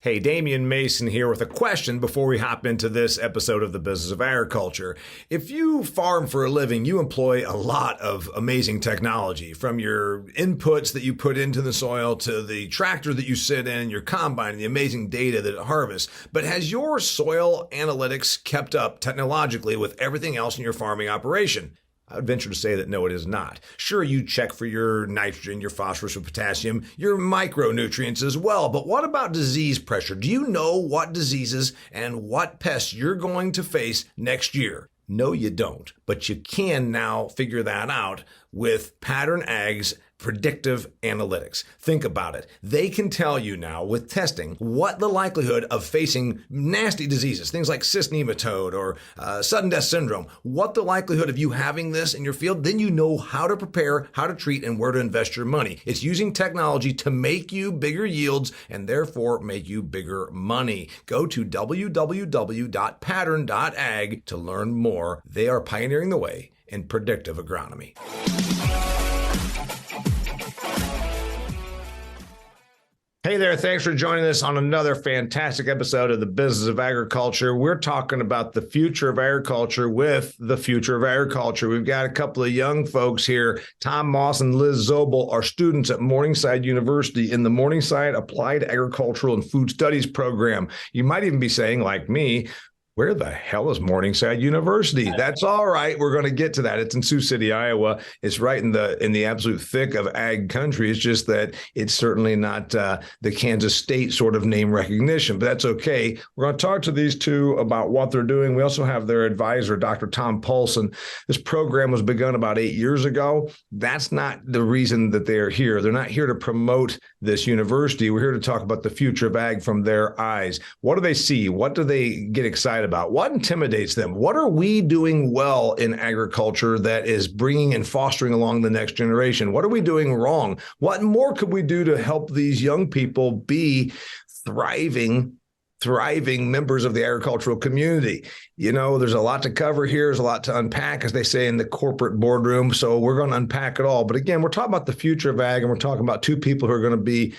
Hey, Damian Mason here with a question before we hop into this episode of the Business of Agriculture. If you farm for a living, you employ a lot of amazing technology, from your inputs that you put into the soil to the tractor that you sit in, your combine, and the amazing data that it harvests. But has your soil analytics kept up technologically with everything else in your farming operation? I would venture to say that no, it is not. Sure, you check for your nitrogen, your phosphorus, your potassium, your micronutrients as well. But what about disease pressure? Do you know what diseases and what pests you're going to face next year? No, you don't. But you can now figure that out with Pattern Ag's predictive analytics. Think about it. They can tell you now with testing what the likelihood of facing nasty diseases, things like cyst nematode or sudden death syndrome, what the likelihood of you having this in your field. Then you know how to prepare, how to treat, and where to invest your money. It's using technology to make you bigger yields and therefore make you bigger money. Go to www.pattern.ag to learn more. They are pioneering the way in predictive agronomy. Hey there, thanks for joining us on another fantastic episode of the Business of Agriculture. We're talking about the future of agriculture with the future of agriculture. We've got a couple of young folks here. Tom Moss and Liz Sobel are students at Morningside University in the Morningside Applied Agricultural and Food Studies program. You might even be saying, like me, where the hell is Morningside University? That's all right. We're going to get to that. It's in Sioux City, Iowa. It's right in the absolute thick of ag country. It's just that it's certainly not the Kansas State sort of name recognition, but that's okay. We're going to talk to these two about what they're doing. We also have their advisor, Dr. Tom Paulson. This program was begun about 8 years ago. That's not the reason that they're here. They're not here to promote this university. We're here to talk about the future of ag from their eyes. What do they see? What do they get excited about? What intimidates them? What are we doing well in agriculture that is bringing and fostering along the next generation? What are we doing wrong? What more could we do to help these young people be thriving members of the agricultural community? You know, there's a lot to cover here. There's a lot to unpack, as they say in the corporate boardroom. So we're going to unpack it all. But again, we're talking about the future of ag, and we're talking about two people who are going to be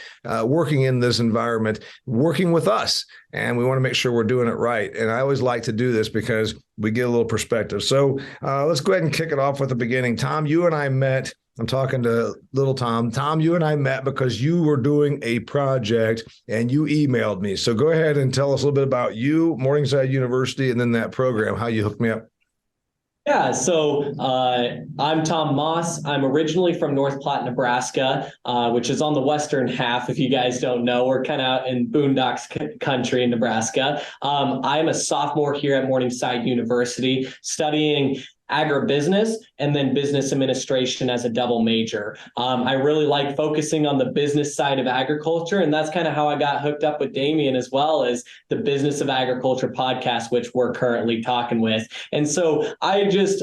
working in this environment, working with us. And we want to make sure we're doing it right. And I always like to do this because we get a little perspective. So let's go ahead and kick it off with the beginning. Tom, you and I met. I'm talking to little Tom. Tom, you and I met because you were doing a project and you emailed me. So go ahead and tell us a little bit about you, Morningside University, and then that program, how you hooked me up. Yeah, so I'm Tom Moss. I'm originally from North Platte, Nebraska, which is on the western half. If you guys don't know, we're kind of out in boondocks country in Nebraska. I'm a sophomore here at Morningside University studying agribusiness and then business administration as a double major. I really like focusing on the business side of agriculture, and that's kind of how I got hooked up with Damian, as well as the Business of Agriculture podcast, which we're currently talking with. And so I just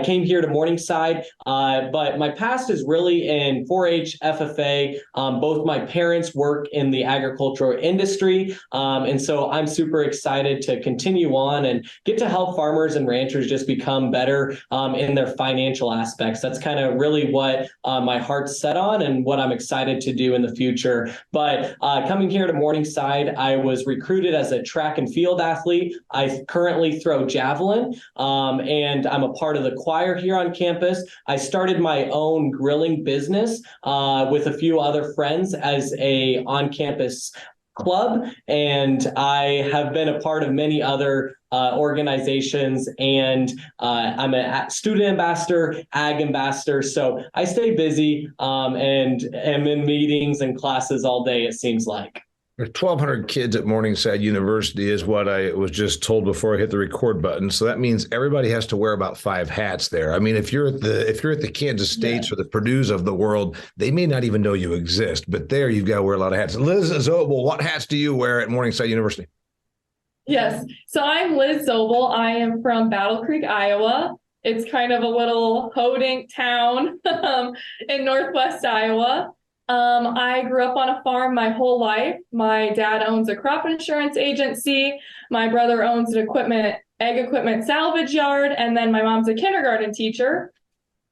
came here to Morningside, but my past is really in 4-H, FFA. Both my parents work in the agricultural industry, and so I'm super excited to continue on and get to help farmers and ranchers just become better in their financial aspects. That's kind of really what my heart's set on and what I'm excited to do in the future. But coming here to Morningside, I was recruited as a track and field athlete. I currently throw javelin, and I'm a part of the choir here on campus. I started my own grilling business with a few other friends as a on-campus club, and I have been a part of many other organizations, and I'm a student ambassador, ag ambassador. So I stay busy and am in meetings and classes all day, it seems like. There's 1,200 kids at Morningside University is what I was just told before I hit the record button. So that means everybody has to wear about 5 hats there. I mean, if you're at the Kansas States or the Purdue's of the world, they may not even know you exist. But there, you've got to wear a lot of hats. Liz Sobel, what hats do you wear at Morningside University? Yes, so I'm Liz Sobel. I am from Battle Creek, Iowa. It's kind of a little podunk town in northwest Iowa. I grew up on a farm my whole life. My dad owns a crop insurance agency. My brother owns an ag equipment salvage yard. And then my mom's a kindergarten teacher.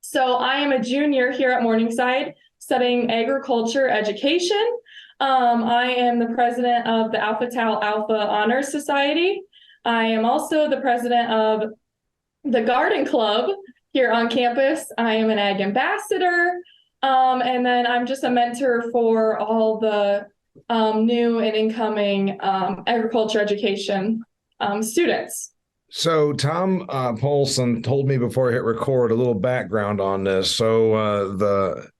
So I am a junior here at Morningside studying agriculture education. I am the president of the Alpha Tau Alpha Honor Society. I am also the president of the Garden Club here on campus. I am an ag ambassador. And then I'm just a mentor for all the new and incoming agriculture education students. So Tom Paulson told me before I hit record a little background on this. So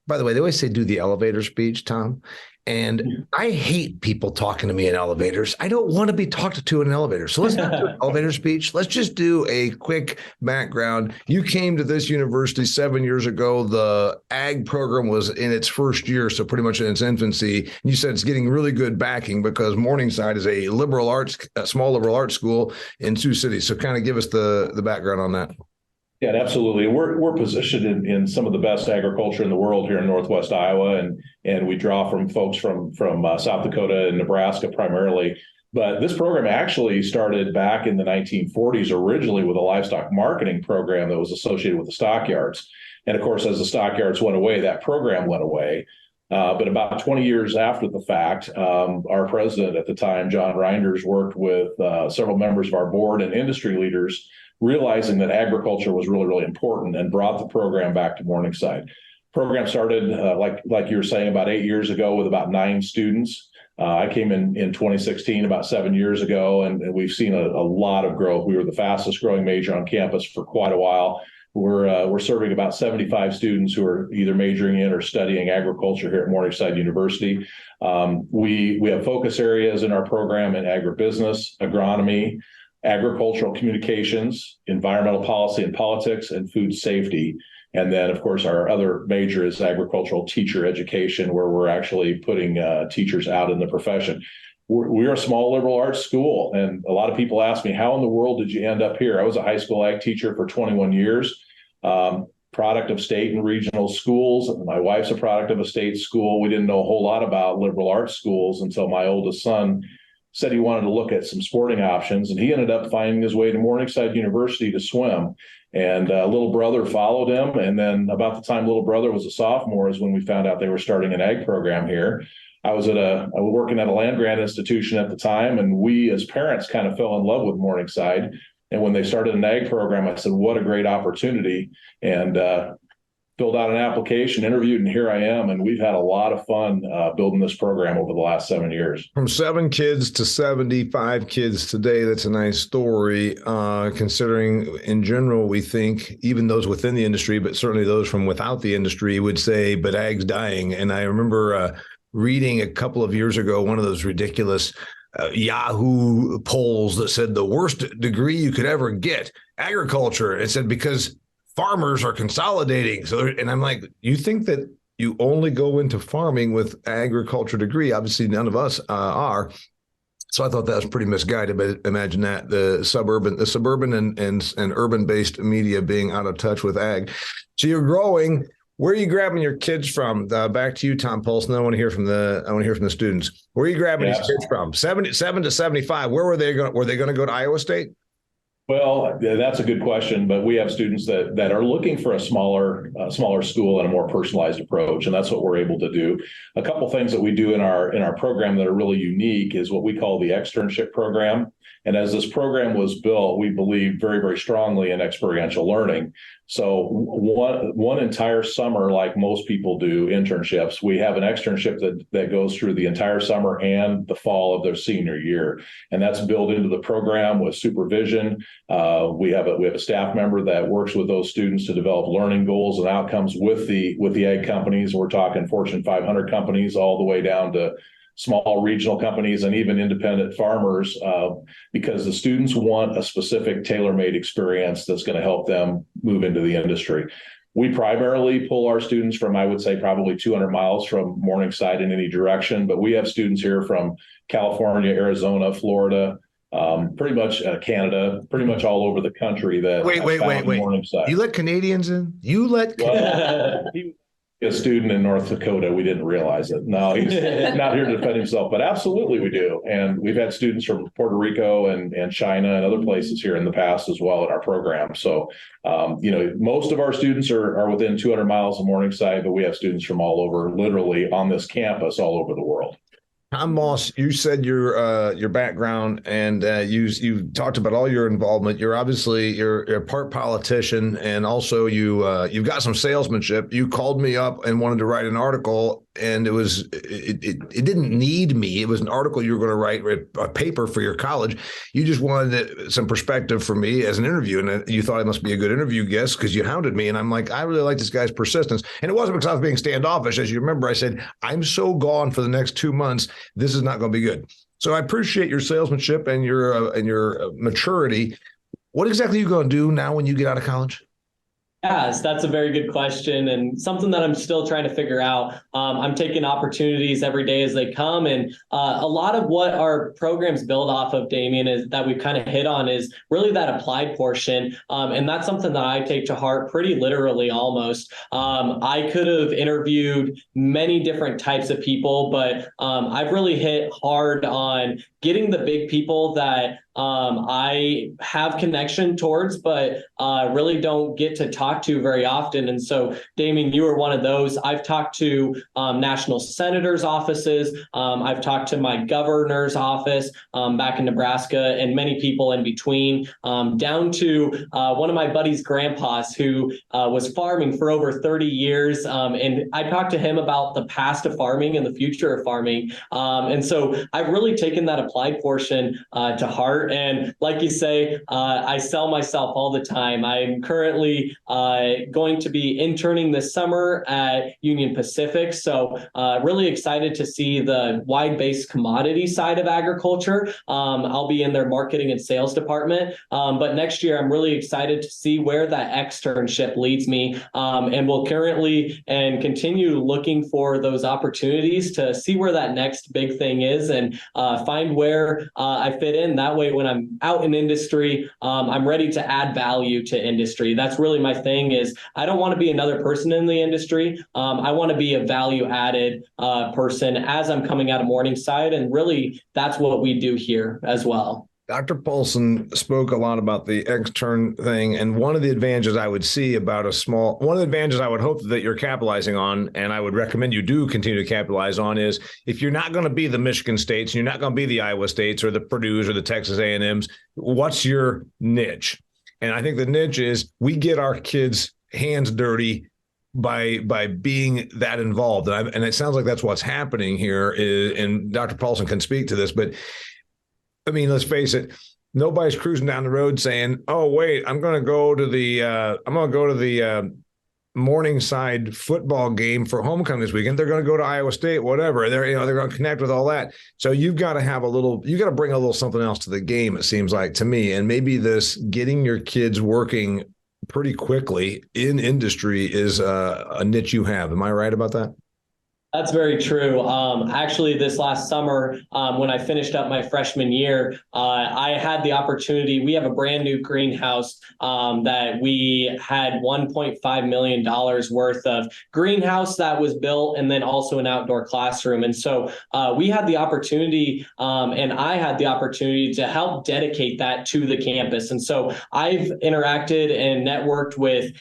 by the way, they always say do the elevator speech, Tom. And I hate people talking to me in elevators. I don't want to be talked to in an elevator. So let's not do an elevator speech. Let's just do a quick background. You came to this university 7 years ago. The ag program was in its first year, so pretty much in its infancy. You said it's getting really good backing because Morningside is a small liberal arts school in Sioux City. So kind of give us the background on that. Yeah, absolutely. We're positioned in some of the best agriculture in the world here in Northwest Iowa, and we draw from folks from South Dakota and Nebraska primarily. But this program actually started back in the 1940s, originally with a livestock marketing program that was associated with the stockyards. And of course, as the stockyards went away, that program went away. But about 20 years after the fact, our president at the time, John Reinders, worked with several members of our board and industry leaders, realizing that agriculture was really, really important, and brought the program back to Morningside. Program started, like you were saying, about 8 years ago with about 9 students. I came in 2016, about 7 years ago, and we've seen a lot of growth. We were the fastest growing major on campus for quite a while. We're serving about 75 students who are either majoring in or studying agriculture here at Morningside University. We have focus areas in our program in agribusiness, agronomy, agricultural communications, environmental policy and politics, and food safety. And then, of course, our other major is agricultural teacher education, where we're actually putting teachers out in the profession. We're a small liberal arts school, and a lot of people ask me, how in the world did you end up here? I was a high school ag teacher for 21 years, product of state and regional schools. My wife's a product of a state school. We didn't know a whole lot about liberal arts schools until my oldest son said he wanted to look at some sporting options, and he ended up finding his way to Morningside University to swim. And little brother followed him. And then about the time little brother was a sophomore is when we found out they were starting an ag program here. I was working at a land grant institution at the time, and we as parents kind of fell in love with Morningside. And when they started an ag program, I said, what a great opportunity. And filled out an application, interviewed, and here I am. And we've had a lot of fun building this program over the last 7 years. From 7 kids to 75 kids today, that's a nice story, considering in general, we think even those within the industry, but certainly those from without the industry would say, but ag's dying. And I remember reading a couple of years ago, one of those ridiculous Yahoo polls that said the worst degree you could ever get, agriculture. It said because farmers are consolidating. So, and I'm like, you think that you only go into farming with agriculture degree? Obviously, none of us are. So I thought that was pretty misguided. But imagine that the suburban and urban-based media being out of touch with ag. So you're growing. Where are you grabbing your kids from? Back to you, Tom Paulson. I want to hear from the students. Where are you grabbing these kids from? 77 to 75. Where were they going? Were they going to go to Iowa State? Well, that's a good question, but we have students that are looking for a smaller school and a more personalized approach, and that's what we're able to do. A couple things that we do in our program that are really unique is what we call the externship program. And as this program was built, we believe very, very strongly in experiential learning. So one entire summer, like most people do internships, we have an externship that goes through the entire summer and the fall of their senior year. And that's built into the program with supervision. We have a staff member that works with those students to develop learning goals and outcomes with the ag companies. We're talking Fortune 500 companies all the way down to small regional companies and even independent farmers, because the students want a specific tailor-made experience that's going to help them move into the industry. We primarily pull our students from, I would say, probably 200 miles from Morningside in any direction, but we have students here from California, Arizona, Florida, pretty much Canada, pretty much all over the country. That wait. Morningside. You let Canadians in? A student in North Dakota. We didn't realize it. No, he's not here to defend himself, but absolutely we do. And we've had students from Puerto Rico and China and other places here in the past as well in our program. So, most of our students are within 200 miles of Morningside, but we have students from all over, literally on this campus, all over the world. Tom Moss, you said your background, and you talked about all your involvement. You're a part politician, and also you've got some salesmanship. You called me up and wanted to write an article, and it didn't need me. It was an article you were going to write, a paper for your college. You just wanted some perspective for me as an interview, and you thought I must be a good interview guest because you hounded me. And I'm like, I really like this guy's persistence, and it wasn't because I was being standoffish. As you remember, I said, I'm so gone for the next 2 months. This is not going to be good. So I appreciate your salesmanship and your maturity. What exactly are you going to do now when you get out of college? Yes, that's a very good question, and something that I'm still trying to figure out. I'm taking opportunities every day as they come, and a lot of what our programs build off of, Damian, is that we've kind of hit on is really that applied portion, and that's something that I take to heart pretty literally almost. I could have interviewed many different types of people, but I've really hit hard on getting the big people that I have connection towards, but really don't get to talk to very often. And so, Damian, you were one of those. I've talked to national senators' offices. I've talked to my governor's office back in Nebraska, and many people in between, down to one of my buddy's grandpas who was farming for over 30 years. And I talked to him about the past of farming and the future of farming. And so I've really taken that applied portion to heart. And like you say, I sell myself all the time. I'm currently going to be interning this summer at Union Pacific. So really excited to see the wide-based commodity side of agriculture. I'll be in their marketing and sales department. But next year, I'm really excited to see where that externship leads me. And we'll currently and continue looking for those opportunities to see where that next big thing is and find where I fit in. That way, when I'm out in industry, I'm ready to add value to industry. That's really my thing is I don't want to be another person in the industry. I want to be a value added person as I'm coming out of Morningside. And really, that's what we do here as well. Dr. Paulson spoke a lot about the extern thing, and one of the advantages I would see about one of the advantages I would hope that you're capitalizing on, and I would recommend you do continue to capitalize on, is if you're not going to be the Michigan States, you're not going to be the Iowa States or the Purdue's or the Texas A&Ms, what's your niche? And I think the niche is we get our kids' hands dirty by being that involved. And it sounds like that's what's happening here, and Dr. Paulson can speak to this, but I mean, let's face it, nobody's cruising down the road saying, oh, wait, I'm going to go to the Morningside football game for homecoming this weekend. They're going to go to Iowa State, whatever. They're going to connect with all that. So you got to bring a little something else to the game, it seems like to me. And maybe this getting your kids working pretty quickly in industry is a niche you have. Am I right about that? That's very true. Actually, this last summer, when I finished up my freshman year, I had the opportunity. We have a brand new greenhouse that we had $1.5 million worth of greenhouse that was built, and then also an outdoor classroom. And so we had the opportunity, and I had the opportunity to help dedicate that to the campus. And so I've interacted and networked with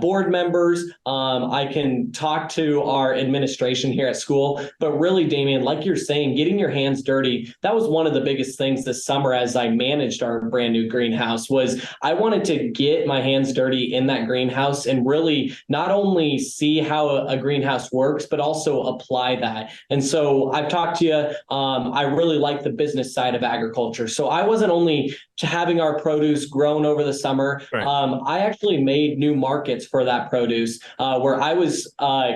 board members. I can talk to our administration here at school, but really, Damian, like you're saying, getting your hands dirty, that was one of the biggest things this summer as I managed our brand new greenhouse. Was I wanted to get my hands dirty in that greenhouse and really not only see how a greenhouse works, but also apply that. And so I've talked to you, I really like the business side of agriculture. So I wasn't only having our produce grown over the summer. Right. I actually made new markets for that produce where I was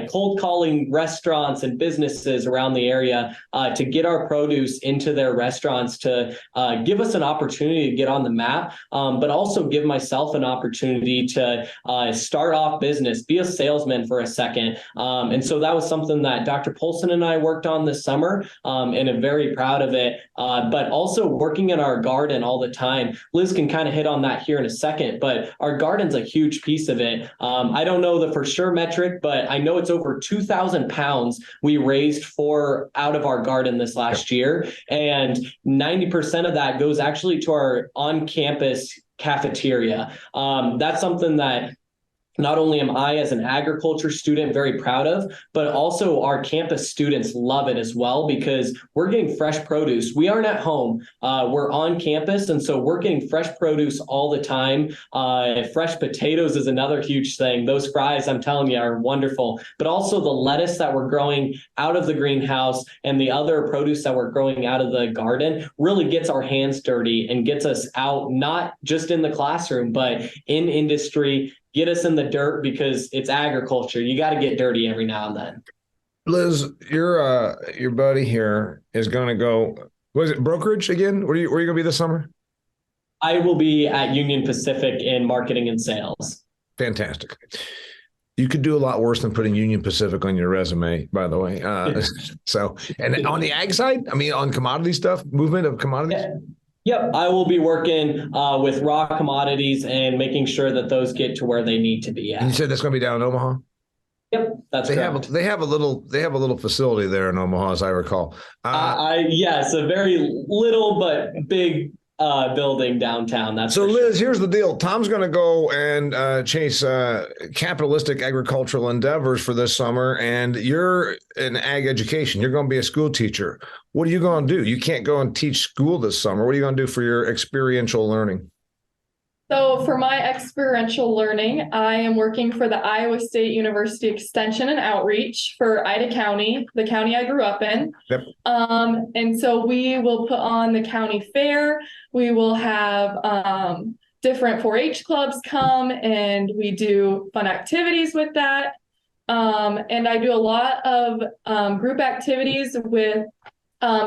cold calling restaurants and businesses around the area to get our produce into their restaurants to give us an opportunity to get on the map, but also give myself an opportunity to start off business, be a salesman for a second. And so that was something that Dr. Paulson and I worked on this summer, and I'm very proud of it, but also working in our garden all the time. Liz can kind of hit on that here in a second, but our garden's a huge piece of it. I don't know the for sure metric, but I know it's over 2,000 pounds we raised out of our garden this last year. And 90% of that goes actually to our on-campus cafeteria. That's something that not only am I as an agriculture student very proud of, but also our campus students love it as well, because we're getting fresh produce. We aren't at home. We're on campus. And so we're getting fresh produce all the time. Fresh potatoes is another huge thing. Those fries, I'm telling you, are wonderful. But also the lettuce that we're growing out of the greenhouse and the other produce that we're growing out of the garden really gets our hands dirty and gets us out, not just in the classroom, but in industry. Get us in the dirt, because it's agriculture. You got to get dirty every now and then. Liz, your buddy here is going to go. Was it brokerage again? Where are you going to be this summer? I will be at Union Pacific in marketing and sales. Fantastic. You could do a lot worse than putting Union Pacific on your resume, by the way. So, and on the ag side, I mean, on commodity stuff, movement of commodities. Yeah. Yep, I will be working with raw commodities and making sure that those get to where they need to be at. And you said that's going to be down in Omaha? Yep, that's correct. They have a little facility there in Omaha, as I recall. Yes, a very little but big building downtown. That's so, Liz, sure. Here's the deal. Tom's going to go and chase capitalistic agricultural endeavors for this summer, and you're in ag education. You're going to be a school teacher. What are you going to do? You can't go and teach school this summer. What are you going to do for your experiential learning? So for my experiential learning, I am working for the Iowa State University Extension and Outreach for Ida County, the county I grew up in. Yep. And so we will put on the county fair. We will have different 4-H clubs come, and we do fun activities with that. And I do a lot of group activities with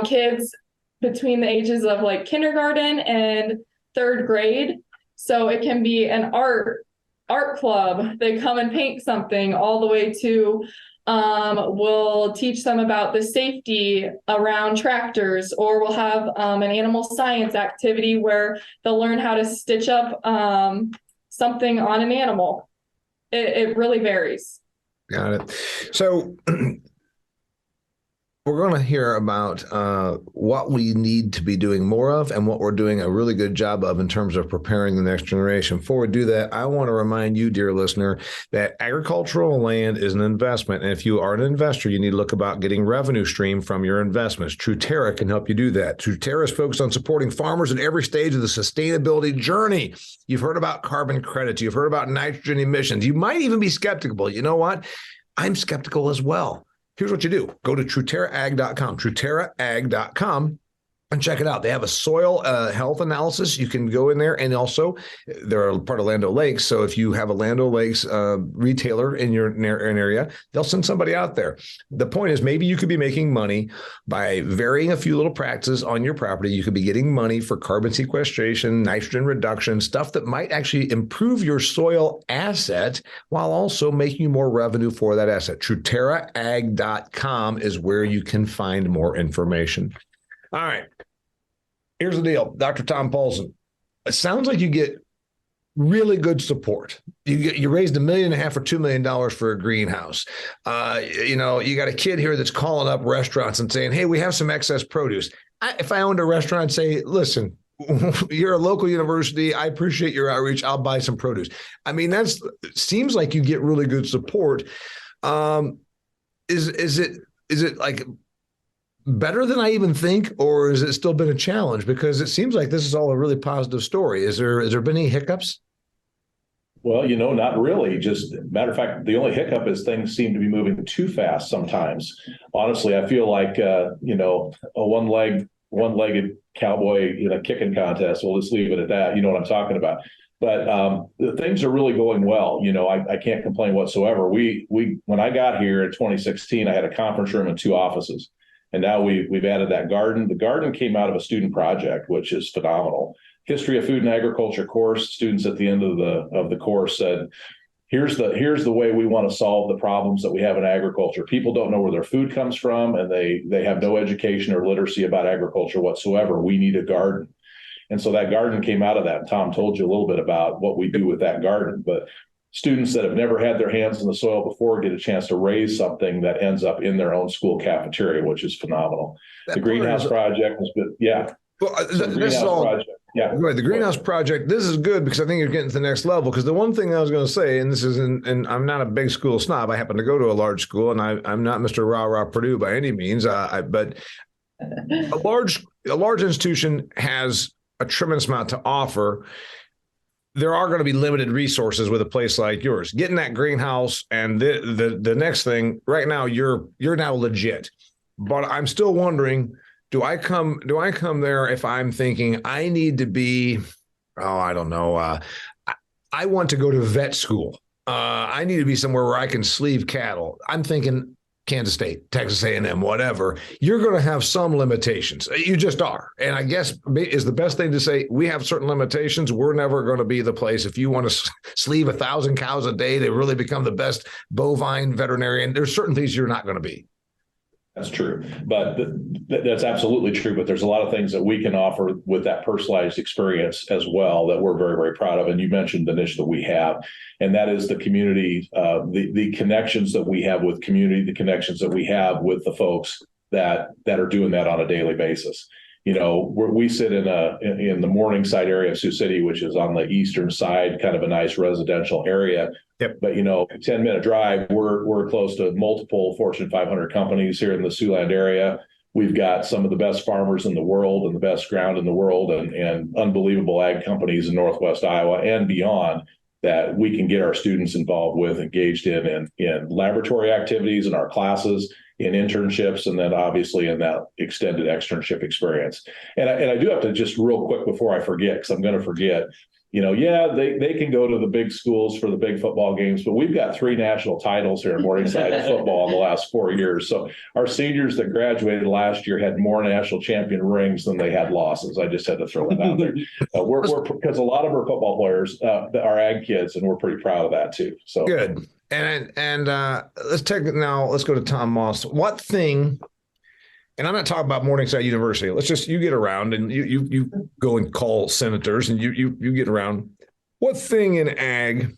kids between the ages of like kindergarten and 3rd grade. So it can be an art club. They come and paint something, all the way to we'll teach them about the safety around tractors, or we'll have an animal science activity where they'll learn how to stitch up something on an animal. It really varies. Got it. So we're going to hear about what we need to be doing more of and what we're doing a really good job of in terms of preparing the next generation. Before we do that, I want to remind you, dear listener, that agricultural land is an investment. And if you are an investor, you need to look about getting revenue stream from your investments. Truterra can help you do that. Truterra is focused on supporting farmers at every stage of the sustainability journey. You've heard about carbon credits. You've heard about nitrogen emissions. You might even be skeptical. You know what? I'm skeptical as well. Here's what you do. Go to TruterraAg.com, TruterraAg.com, and check it out. They have a soil health analysis. You can go in there, and also they're part of Land O'Lakes. So if you have a Land O'Lakes retailer in your area, they'll send somebody out there. The point is, maybe you could be making money by varying a few little practices on your property. You could be getting money for carbon sequestration, nitrogen reduction, stuff that might actually improve your soil asset while also making you more revenue for that asset. TruterraAg.com is where you can find more information. All right. Here's the deal, Dr. Tom Paulson. It sounds like you get really good support. You raised $1.5 million or $2 million for a greenhouse. You got a kid here that's calling up restaurants and saying, "Hey, we have some excess produce." If I owned a restaurant, I'd say, "Listen, you're a local university. I appreciate your outreach. I'll buy some produce." I mean, seems like you get really good support. Is it like better than I even think, or has it still been a challenge? Because it seems like this is all a really positive story. Has there been any hiccups? Well, not really. Just matter of fact, the only hiccup is things seem to be moving too fast sometimes. Honestly, I feel like a one-legged cowboy in a kicking contest. We'll just leave it at that. You know what I'm talking about. But the things are really going well. I can't complain whatsoever. When I got here in 2016, I had a conference room and 2 offices. And now we've added that garden. The garden came out of a student project, which is phenomenal. History of Food and Agriculture course. Students at the end of the course said, here's the way we want to solve the problems that we have in agriculture. People don't know where their food comes from, and they have no education or literacy about agriculture whatsoever. We need a garden. And so that garden came out of that. Tom told you a little bit about what we do with that garden. But students that have never had their hands in the soil before get a chance to raise something that ends up in their own school cafeteria, which is phenomenal. The greenhouse project has been, yeah. Well, Yeah. Right. The greenhouse project, this is good because I think you're getting to the next level. Because the one thing I was going to say, and this is, and I'm not a big school snob. I happen to go to a large school, and I'm not Mr. Rah Rah Purdue by any means. But a large institution has a tremendous amount to offer. There are going to be limited resources with a place like yours. Getting that greenhouse and the next thing, right now you're now legit. But I'm still wondering, do I come there if I'm thinking I need to be, I don't know, I want to go to vet school. I need to be somewhere where I can sleeve cattle. I'm thinking Kansas State, Texas A&M, whatever. You're going to have some limitations. You just are. And I guess is the best thing to say, we have certain limitations. We're never going to be the place. If you want to sleeve 1,000 cows a day, they really become the best bovine veterinarian. There's certain things you're not going to be. That's true, but that's absolutely true. But there's a lot of things that we can offer with that personalized experience as well that we're very, very proud of. And you mentioned the niche that we have, and that is the community, the connections that we have with community, the connections that we have with the folks that are doing that on a daily basis. You know, we sit in the Morningside area of Sioux City, which is on the eastern side, kind of a nice residential area. Yep. But, you know, 10-minute drive, we're close to multiple Fortune 500 companies here in the Siouxland area. We've got some of the best farmers in the world and the best ground in the world and unbelievable ag companies in Northwest Iowa and beyond that we can get our students involved with, engaged in laboratory activities in our classes, in internships, and then obviously in that extended externship experience. And I do have to just real quick before I forget, because I'm going to forget, you know, yeah, they can go to the big schools for the big football games, but we've got 3 national titles here in Morningside football in the last 4 years. So our seniors that graduated last year had more national champion rings than they had losses. I just had to throw it out there. We're because a lot of our football players are ag kids, and we're pretty proud of that too. So good. And let's go to Tom Moss. What thing? And I'm not talking about Morningside University. You get around and you go and call senators and you get around. What thing in ag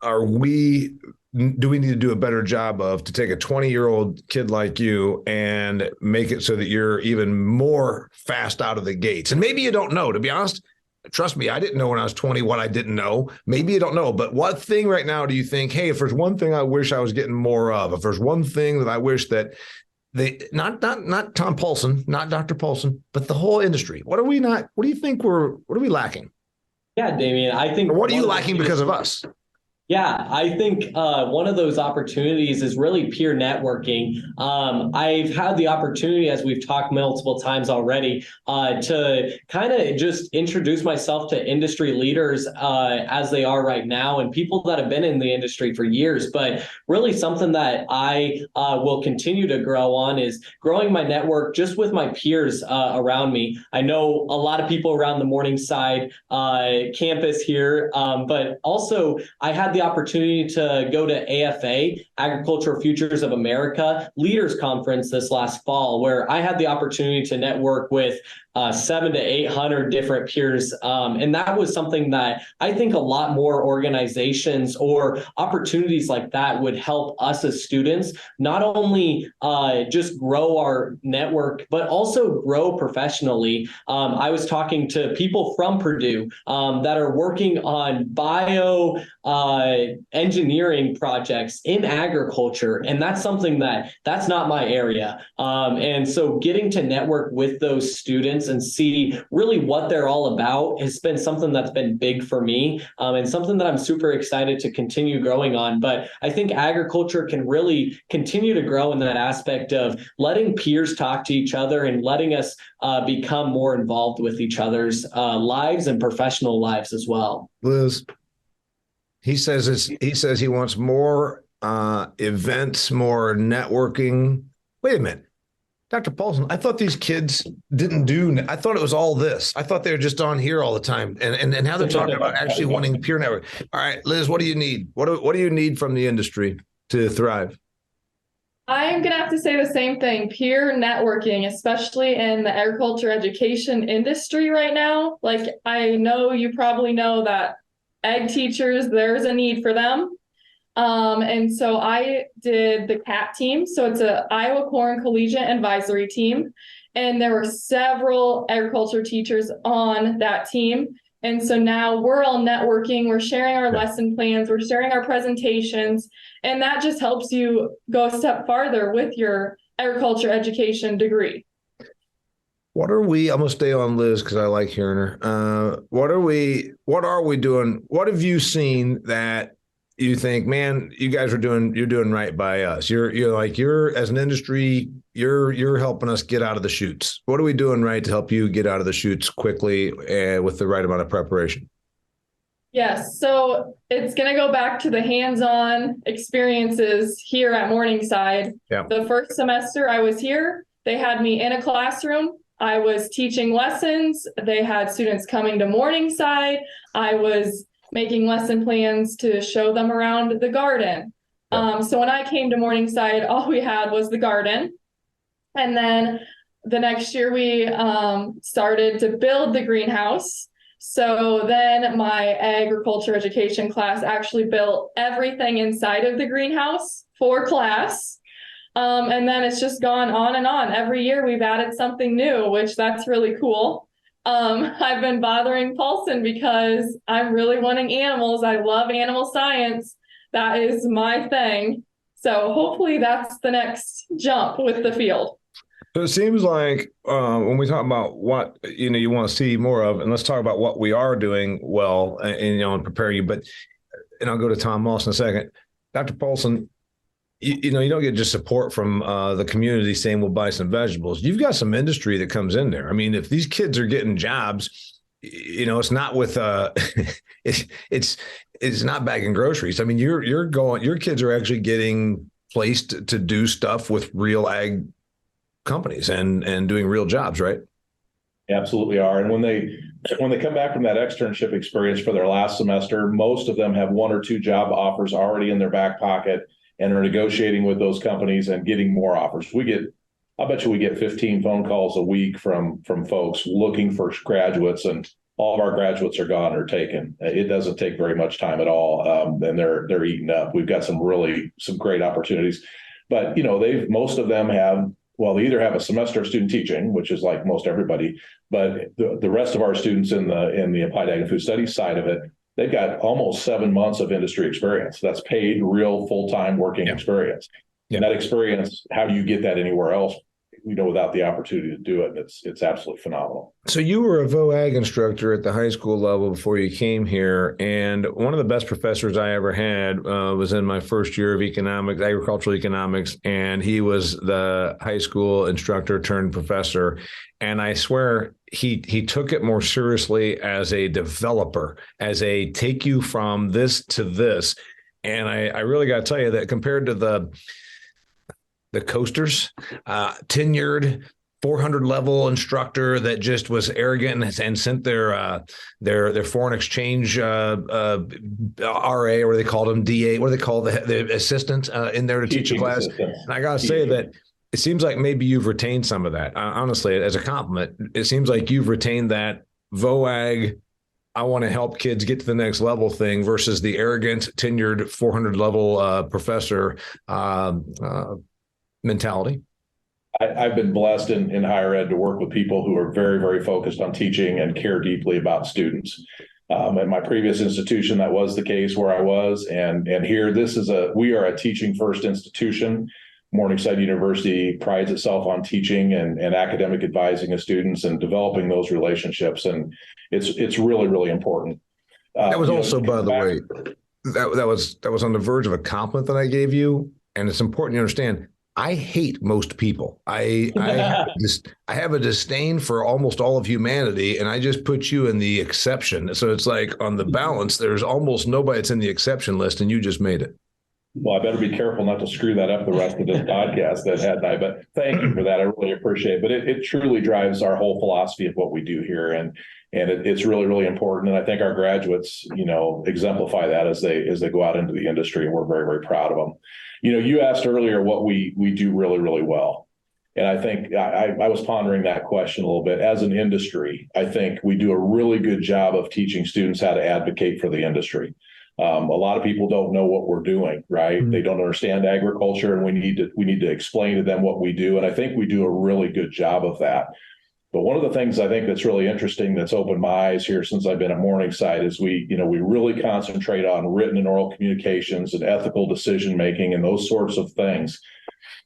do we need to do a better job of to take a 20-year-old kid like you and make it so that you're even more fast out of the gates? And maybe you don't know, to be honest. Trust me, I didn't know when I was 20 what I didn't know. Maybe you don't know, but what thing right now do you think, hey, if there's one thing I wish I was getting more of, if there's one thing that I wish that not Tom Paulson, not Dr. Paulson, but the whole industry. What do you think what are we lacking? Yeah, Damian, I think. Or what are you lacking because of us? Yeah, I think one of those opportunities is really peer networking. I've had the opportunity, as we've talked multiple times already, to kind of just introduce myself to industry leaders as they are right now and people that have been in the industry for years. But really something that I will continue to grow on is growing my network just with my peers around me. I know a lot of people around the Morningside campus here, but also I had the opportunity to go to AFA, Agricultural Futures of America Leaders Conference this last fall, where I had the opportunity to network with 700 to 800 different peers. And that was something that I think a lot more organizations or opportunities like that would help us as students, not only just grow our network, but also grow professionally. I was talking to people from Purdue that are working on bio engineering projects in agriculture. And that's something that's not my area. And so getting to network with those students and see really what they're all about has been something that's been big for me, and something that I'm super excited to continue growing on. But I think agriculture can really continue to grow in that aspect of letting peers talk to each other and letting us become more involved with each other's lives and professional lives as well. Liz, he says he wants more events, more networking. Wait a minute. Dr. Paulson, I thought these kids I thought it was all this. I thought they were just on here all the time. And now they're talking about actually wanting peer network. All right, Liz, what do you need? What do you need from the industry to thrive? I'm going to have to say the same thing. Peer networking, especially in the agriculture education industry right now. Like, I know you probably know that ag teachers, there's a need for them. And so I did the CAT team. So it's a Iowa Corn Collegiate Advisory Team. And there were several agriculture teachers on that team. And so now we're all networking, we're sharing our lesson plans, we're sharing our presentations, and that just helps you go a step farther with your agriculture education degree. I'm gonna stay on Liz because I like hearing her. What are we doing? What have you seen that you think, man, you're doing right by us? You're as an industry, you're helping us get out of the chutes. What are we doing right to help you get out of the chutes quickly with the right amount of preparation? Yes, so it's going to go back to the hands-on experiences here at Morningside. Yeah. The first semester I was here, they had me in a classroom. I was teaching lessons. They had students coming to Morningside. I was making lesson plans to show them around the garden. So when I came to Morningside, all we had was the garden. And then the next year we started to build the greenhouse. So then my agriculture education class actually built everything inside of the greenhouse for class. And then it's just gone on and on. Every year we've added something new, which that's really cool. I've been bothering Paulson because I'm really wanting animals. I love animal science. That is my thing. So hopefully that's the next jump with the field. So it seems like when we talk about what you want to see more of, and let's talk about what we are doing well, and prepare you. And I'll go to Tom Moss in a second. Dr. Paulson, you don't get just support from the community saying we'll buy some vegetables. You've got some industry that comes in there. I mean, if these kids are getting jobs, it's not with it's not bagging groceries. I mean, your kids are actually getting placed to do stuff with real ag companies and doing real jobs, right? Absolutely are. And when they come back from that externship experience for their last semester, most of them have 1 or 2 job offers already in their back pocket and are negotiating with those companies and getting more offers. I bet you we get 15 phone calls a week from folks looking for graduates, and all of our graduates are gone or taken. It doesn't take very much time at all, and they're eaten up. We've got some great opportunities, but most of them have. Well, they either have a semester of student teaching, which is like most everybody, but the rest of our students in the applied ag and food studies side of it, they've got almost 7 months of industry experience. That's paid, real, full-time working experience. And that experience, how do you get that anywhere else? Without the opportunity to do it, it's absolutely phenomenal. So you were a VOAG instructor at the high school level before you came here, and one of the best professors I ever had was in my first year of economics, agricultural economics, and he was the high school instructor turned professor. And I swear he took it more seriously as a developer, as a take you from this to this. And I really got to tell you that compared to the coasters, tenured 400 level instructor that just was arrogant and sent their foreign exchange RA, or they called him DA, what do they call the assistant in there to teach a class. And I got to say that it seems like maybe you've retained some of that. Honestly, as a compliment, it seems like you've retained that VOAG, I want to help kids get to the next level thing versus the arrogant, tenured 400 level professor mentality. I've been blessed in higher ed to work with people who are very, very focused on teaching and care deeply about students. At my previous institution, that was the case where I was. And here, we are a teaching first institution. Morningside University prides itself on teaching and academic advising of students and developing those relationships. And it's really, really important. That was also, by the way, that was on the verge of a compliment that I gave you. And it's important to understand, I hate most people. I have a disdain for almost all of humanity, and I just put you in the exception. So it's like on the balance, there's almost nobody that's in the exception list, and you just made it. Well, I better be careful not to screw that up the rest of this podcast, hadn't I? But thank you for that. I really appreciate it. But it truly drives our whole philosophy of what we do here, and it's really, really important. And I think our graduates, exemplify that as they go out into the industry, and we're very, very proud of them. You asked earlier what we do really, really well. And I think I was pondering that question a little bit. As an industry, I think we do a really good job of teaching students how to advocate for the industry. A lot of people don't know what we're doing, right? They don't understand agriculture, and we need to explain to them what we do. And I think we do a really good job of that. But one of the things I think that's really interesting that's opened my eyes here since I've been at Morningside is we really concentrate on written and oral communications and ethical decision making and those sorts of things.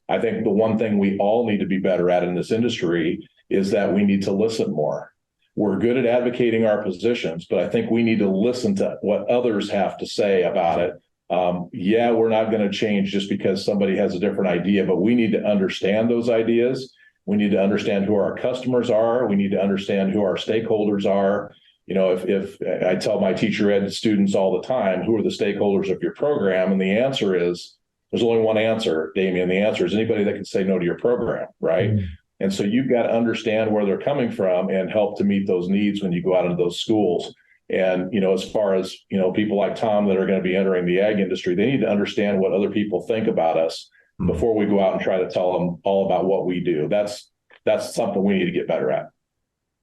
I think the one thing we all need to be better at in this industry is that we need to listen more. We're good at advocating our positions, but I think we need to listen to what others have to say about it. We're not going to change just because somebody has a different idea, but we need to understand those ideas. We need to understand who our customers are. We need to understand who our stakeholders are. If I tell my teacher ed students all the time, who are the stakeholders of your program? And the answer is, there's only one answer, Damian. The answer is anybody that can say no to your program, right? And so you've got to understand where they're coming from and help to meet those needs when you go out into those schools. And, as far as, people like Tom that are going to be entering the ag industry, they need to understand what other people think about us before we go out and try to tell them all about what we do. That's something we need to get better at.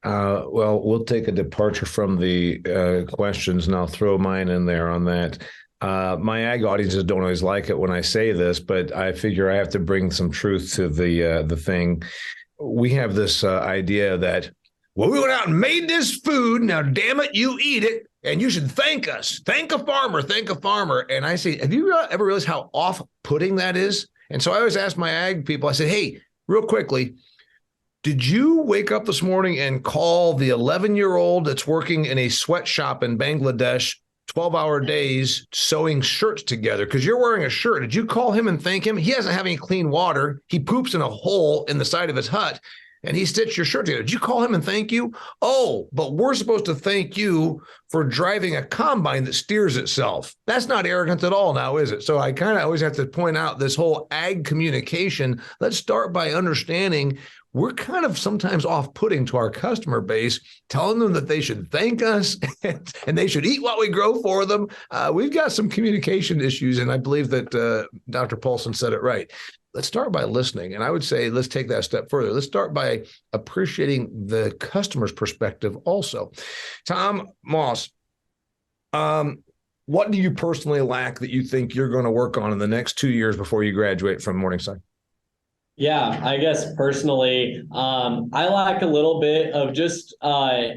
Well, we'll take a departure from the questions, and I'll throw mine in there on that. My ag audiences don't always like it when I say this, but I figure I have to bring some truth to the thing. We have this idea that, well, we went out and made this food. Now, damn it, you eat it, and you should thank us. Thank a farmer. Thank a farmer. And I say, have you ever realized how off-putting that is? And so I always ask my ag people, I said, hey, real quickly, did you wake up this morning and call the 11-year-old that's working in a sweatshop in Bangladesh 12-hour days sewing shirts together because you're wearing a shirt? Did you call him and thank him? He doesn't have any clean water. He poops in a hole in the side of his hut, and he stitched your shirt together. Did you call him and thank you? Oh, but we're supposed to thank you for driving a combine that steers itself. That's not arrogant at all now, is it? So I kind of always have to point out this whole ag communication. Let's start by understanding we're kind of sometimes off-putting to our customer base, telling them that they should thank us and they should eat what we grow for them. We've got some communication issues, and I believe that Dr. Paulson said it right. Let's start by listening. And I would say, let's take that a step further. Let's start by appreciating the customer's perspective also. Tom Moss, what do you personally lack that you think you're going to work on in the next 2 years before you graduate from Morningside? Yeah, I guess personally, I lack a little bit of just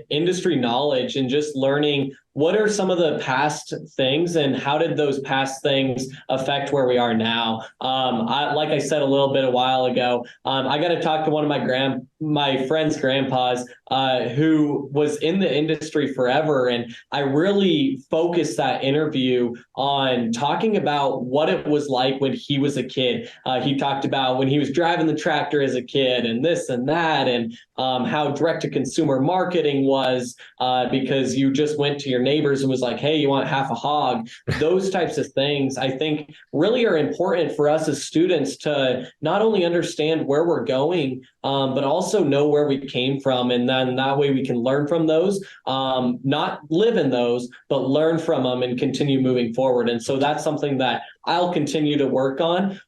industry knowledge and just learning what are some of the past things and how did those past things affect where we are now? Like I said a little bit a while ago, I got to talk to one of my friend's grandpas who was in the industry forever. And I really focused that interview on talking about what it was like when he was a kid. He talked about when he was driving the tractor as a kid and this and that, and how direct-to-consumer marketing was because you just went to your neighbors and was like, hey, you want half a hog? Those types of things, I think, really are important for us as students to not only understand where we're going, but also know where we came from. And then that way we can learn from those, not live in those, but learn from them and continue moving forward. And so that's something that I'll continue to work on,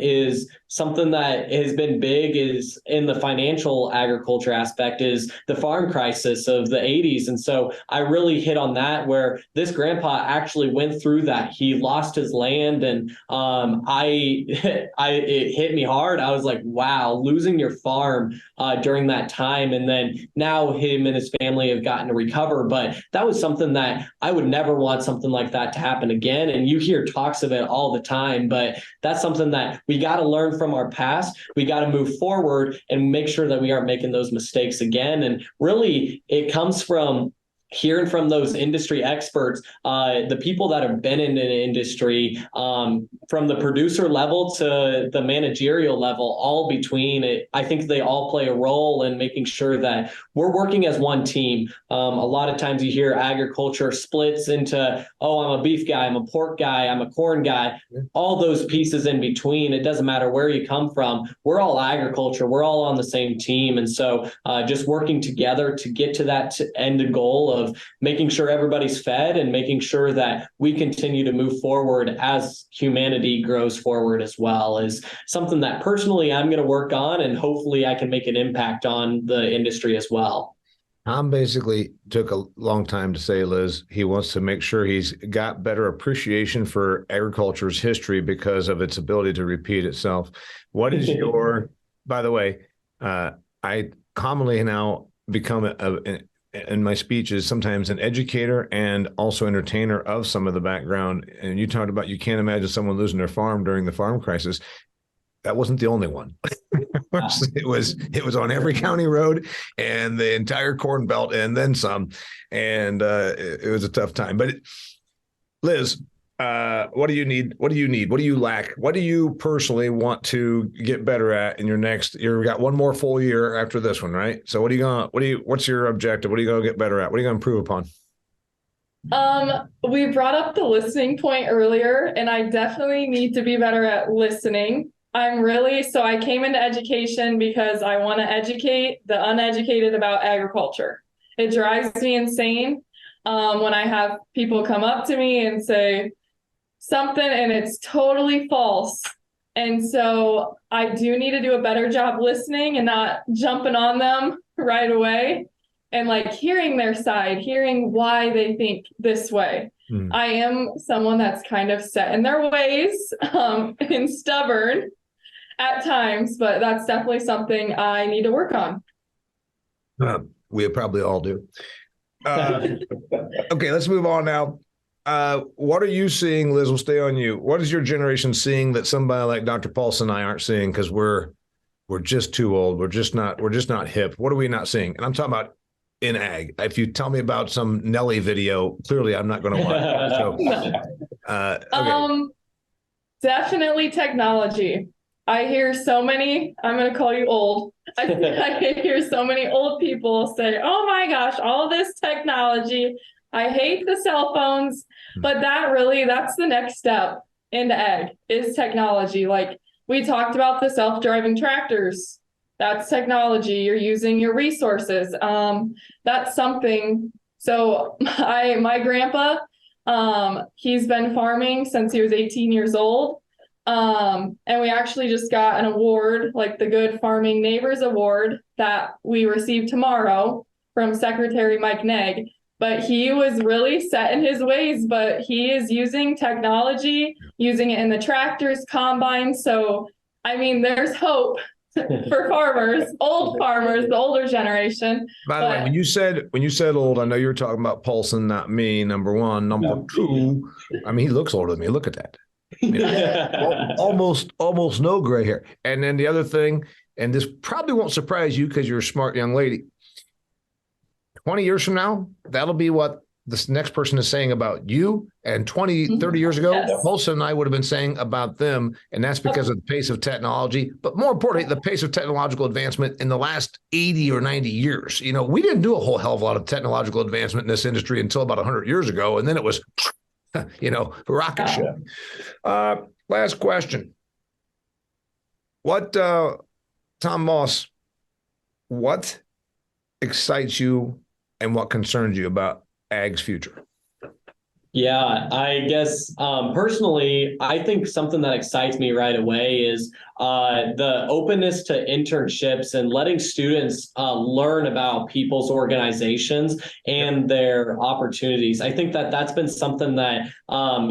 is something that has been big is in the financial agriculture aspect is the farm crisis of the 80s. And so I really hit on that where this grandpa actually went through that. He lost his land and it hit me hard. I was like, wow, losing your farm during that time. And then now him and his family have gotten to recover. But that was something that I would never want something like that to happen again. And you hear talks of it all the time, but that's something that we got to learn from our past. We got to move forward and make sure that we aren't making those mistakes again. And really, it comes from hearing from those industry experts, the people that have been in an industry, from the producer level to the managerial level, all between it. I think they all play a role in making sure that we're working as one team. A lot of times you hear agriculture splits into, oh, I'm a beef guy, I'm a pork guy, I'm a corn guy, all those pieces in between. It doesn't matter where you come from. We're all agriculture. We're all on the same team. And so just working together to get to that end goal of making sure everybody's fed and making sure that we continue to move forward as humanity grows forward as well is something that personally I'm going to work on, and hopefully I can make an impact on the industry as well. Tom basically took a long time to say, Liz, he wants to make sure he's got better appreciation for agriculture's history because of its ability to repeat itself. What is your, by the way, I commonly now become in my speeches sometimes an educator and also entertainer of some of the background. And you talked about you can't imagine someone losing their farm during the farm crisis. That wasn't the only one. It was on every county road and the entire Corn Belt and then some. And it was a tough time. But Liz, what do you need? What do you need? What do you lack? What do you personally want to get better at in your next? You've got one more full year after this one, right? So what's your objective? What are you going to get better at? What are you going to improve upon? We brought up the listening point earlier, and I definitely need to be better at listening. So I came into education because I want to educate the uneducated about agriculture. It drives me insane when I have people come up to me and say something and it's totally false. And so I do need to do a better job listening and not jumping on them right away and like hearing their side, hearing why they think this way. I am someone that's kind of set in their ways and stubborn at times, but that's definitely something I need to work on. We probably all do. Okay, let's move on now. What are you seeing, Liz? We'll stay on you. What is your generation seeing that somebody like Dr. Paulson and I aren't seeing because we're just too old. We're just not hip. What are we not seeing? And I'm talking about in ag. If you tell me about some Nelly video, clearly I'm not going to watch it. So, okay. Definitely technology. I hear so many, I'm going to call you old. I hear so many old people say, oh my gosh, all this technology. I hate the cell phones, but that's the next step into ag is technology. Like we talked about the self-driving tractors. That's technology. You're using your resources. That's something. So my grandpa, he's been farming since he was 18 years old. And we actually just got an award, like the Good Farming Neighbors Award that we receive tomorrow from Secretary Mike Negg. But he was really set in his ways, but he is using technology, using it in the tractors, combines. So, I mean, there's hope for farmers, old farmers, the older generation. By the way, when you said old, I know you're talking about Paulson, not me, number one. Number two, I mean, he looks older than me. Look at that. Almost no gray hair. And then the other thing, and this probably won't surprise you because you're a smart young lady. 20 years from now, that'll be what this next person is saying about you. And 20, 30 years ago, yes, Paulson and I would have been saying about them. And that's because of the pace of technology. But more importantly, the pace of technological advancement in the last 80 or 90 years. You know, we didn't do a whole hell of a lot of technological advancement in this industry until about 100 years ago. And then it was, rocket ship. Last question. What, Tom Moss, what excites you and what concerns you about ag's future? Yeah, I guess personally, I think something that excites me right away is the openness to internships and letting students learn about people's organizations and their opportunities. I think that that's been something that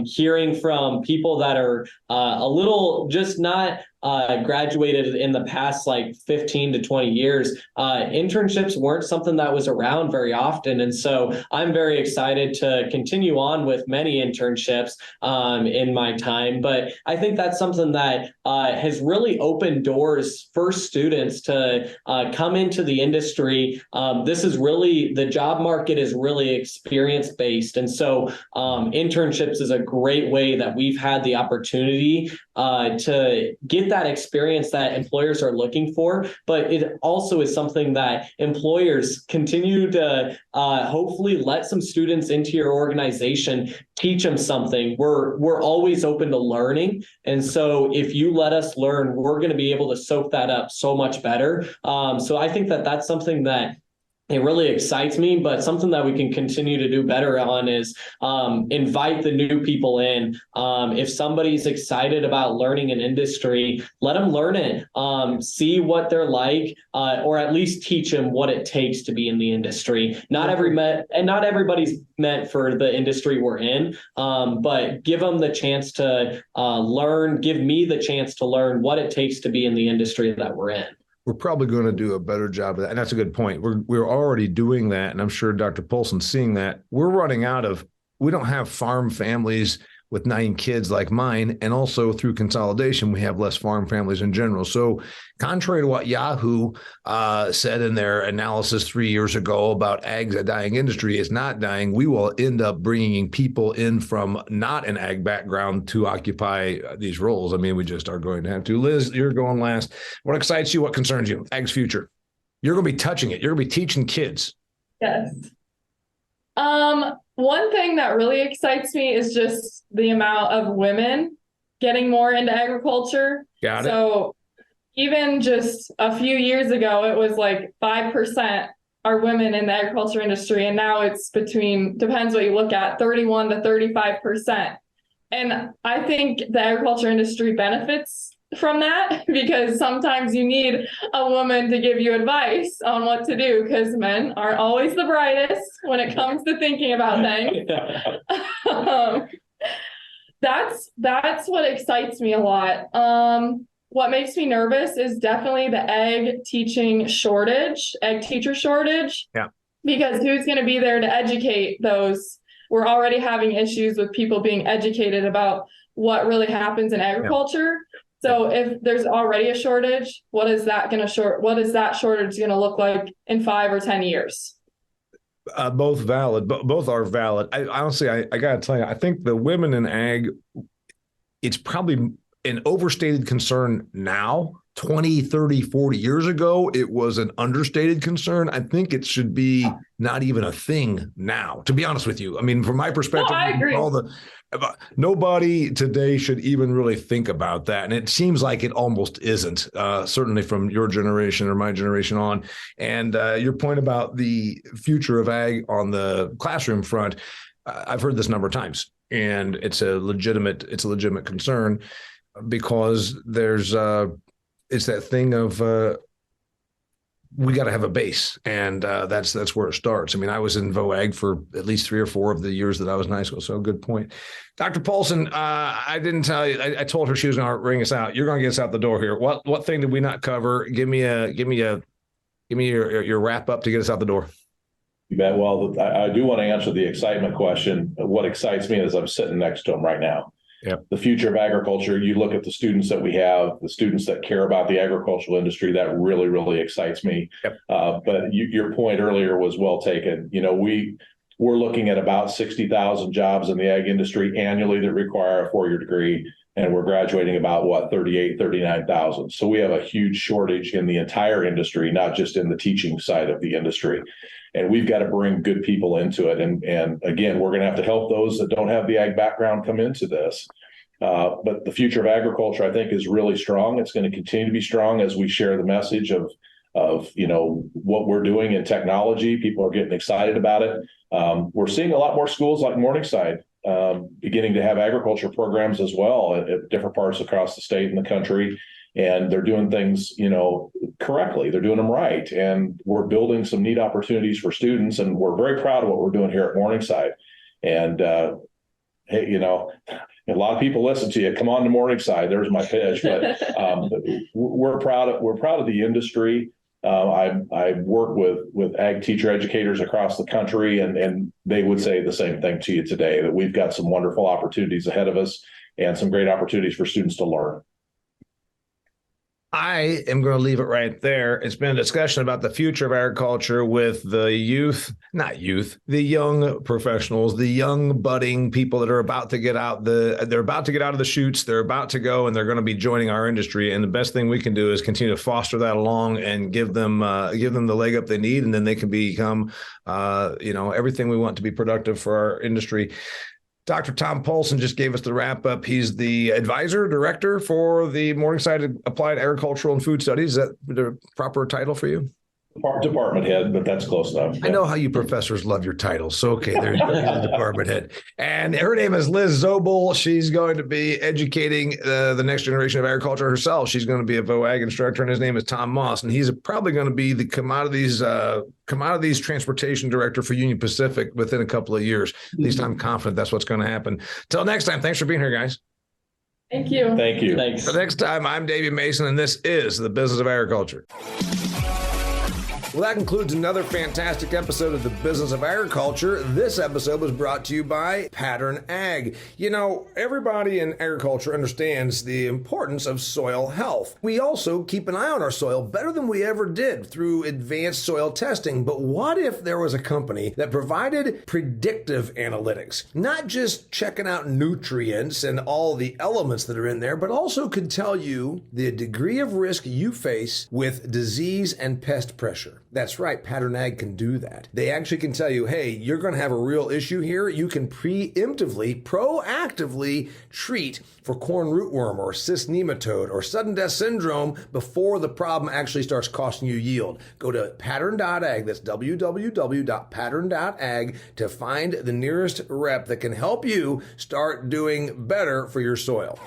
hearing from people that are a little just not graduated in the past like 15 to 20 years, internships weren't something that was around very often. And so I'm very excited to continue on with many internships in my time. But I think that's something that has really opened doors for students to come into the industry. This is really, the job market is really experience-based. And so internships is a great way that we've had the opportunity to get that experience that employers are looking for, but it also is something that employers continue to hopefully let some students into your organization, teach them something. We're always open to learning. And so if you let us learn, we're going to be able to soak that up so much better. So I think that that's something that it really excites me, but something that we can continue to do better on is invite the new people in. If somebody's excited about learning an industry, let them learn it, see what they're like, or at least teach them what it takes to be in the industry. Not everybody's meant for the industry we're in, but give them the chance to learn, give me the chance to learn what it takes to be in the industry that we're in. We're probably going to do a better job of that. And that's a good point. We're already doing that. And I'm sure Dr. Paulson's seeing that. We don't have farm families with 9 kids like mine. And also through consolidation, we have less farm families in general. So contrary to what Yahoo said in their analysis 3 years ago about ag's a dying industry, it's not dying. We will end up bringing people in from not an ag background to occupy these roles. I mean, we just are going to have to. Liz, you're going last. What excites you? What concerns you? Ag's future. You're going to be touching it. You're going to be teaching kids. Yes. One thing that really excites me is just the amount of women getting more into agriculture. Got it. So even just a few years ago, it was like 5% are women in the agriculture industry. And now it's depends what you look at, 31 to 35%. And I think the agriculture industry benefits from that, because sometimes you need a woman to give you advice on what to do, because men aren't always the brightest when it comes to thinking about things. That's what excites me a lot. What makes me nervous is definitely the ag teacher shortage. Yeah. Because who's going to be there to educate those? We're already having issues with people being educated about what really happens in agriculture. Yeah. So if there's already a shortage, what is that shortage going to look like in 5 or 10 years? Both valid. Both are valid. I honestly got to tell you, I think the women in ag, it's probably an overstated concern now. 20, 30, 40 years ago, it was an understated concern. I think it should be not even a thing now, to be honest with you. I mean, from my perspective, I agree. Nobody today should even really think about that. And it seems like it almost isn't, certainly from your generation or my generation on. And your point about the future of ag on the classroom front, I've heard this a number of times, and it's a legitimate concern, because there's it's that thing of we got to have a base, and that's where it starts. I mean, I was in VOAG for at least 3 or 4 of the years that I was in high school. So good point. Dr. Paulson, I didn't tell you, I told her she was going to ring us out. You're going to get us out the door here. What thing did we not cover? Give me your wrap up to get us out the door. You bet. Well, I do want to answer the excitement question. What excites me is I'm sitting next to him right now. Yep. The future of agriculture, you look at the students that we have, the students that care about the agricultural industry, that really, really excites me. Yep. But your point earlier was well taken. You know, we're looking at about 60,000 jobs in the ag industry annually that require a 4-year degree, and we're graduating about 39,000. So we have a huge shortage in the entire industry, not just in the teaching side of the industry. And we've got to bring good people into it. And again, we're going to have to help those that don't have the ag background come into this. But the future of agriculture, I think, is really strong. It's going to continue to be strong as we share the message of what we're doing in technology. People are getting excited about it. We're seeing a lot more schools like Morningside beginning to have agriculture programs as well at different parts across the state and the country. And they're doing things, correctly. They're doing them right. And we're building some neat opportunities for students. And we're very proud of what we're doing here at Morningside. And, hey, a lot of people listen to you. Come on to Morningside. There's my pitch. But we're proud of the industry. I work with ag teacher educators across the country, and they would say the same thing to you today, that we've got some wonderful opportunities ahead of us and some great opportunities for students to learn. I am going to leave it right there. It's been a discussion about the future of agriculture with the the young professionals, the young budding people that are about to get out they're about to get out of the chutes. They're about to go, and they're going to be joining our industry. And the best thing we can do is continue to foster that along and give them the leg up they need. And then they can become, everything we want to be productive for our industry. Dr. Tom Paulson just gave us the wrap up. He's the advisor director for the Morningside Applied Agricultural and Food Studies. Is that the proper title for you? Department head, but that's close enough. I know how you professors love your titles. So, okay, there's the department head. And her name is Liz Sobel. She's going to be educating the next generation of agriculture herself. She's going to be a VOAG instructor, and his name is Tom Moss. And he's probably going to be the commodities transportation director for Union Pacific within a couple of years. At least I'm confident that's what's going to happen. Till next time, thanks for being here, guys. Thank you. Thank you. Thanks. The next time, I'm Damian Mason, and this is The Business of Agriculture. Well, that concludes another fantastic episode of The Business of Agriculture. This episode was brought to you by Pattern Ag. You know, everybody in agriculture understands the importance of soil health. We also keep an eye on our soil better than we ever did through advanced soil testing. But what if there was a company that provided predictive analytics, not just checking out nutrients and all the elements that are in there, but also could tell you the degree of risk you face with disease and pest pressure? That's right, Pattern Ag can do that. They actually can tell you, hey, you're going to have a real issue here. You can proactively treat for corn rootworm or cyst nematode or sudden death syndrome before the problem actually starts costing you yield. Go to pattern.ag, that's www.pattern.ag, to find the nearest rep that can help you start doing better for your soil.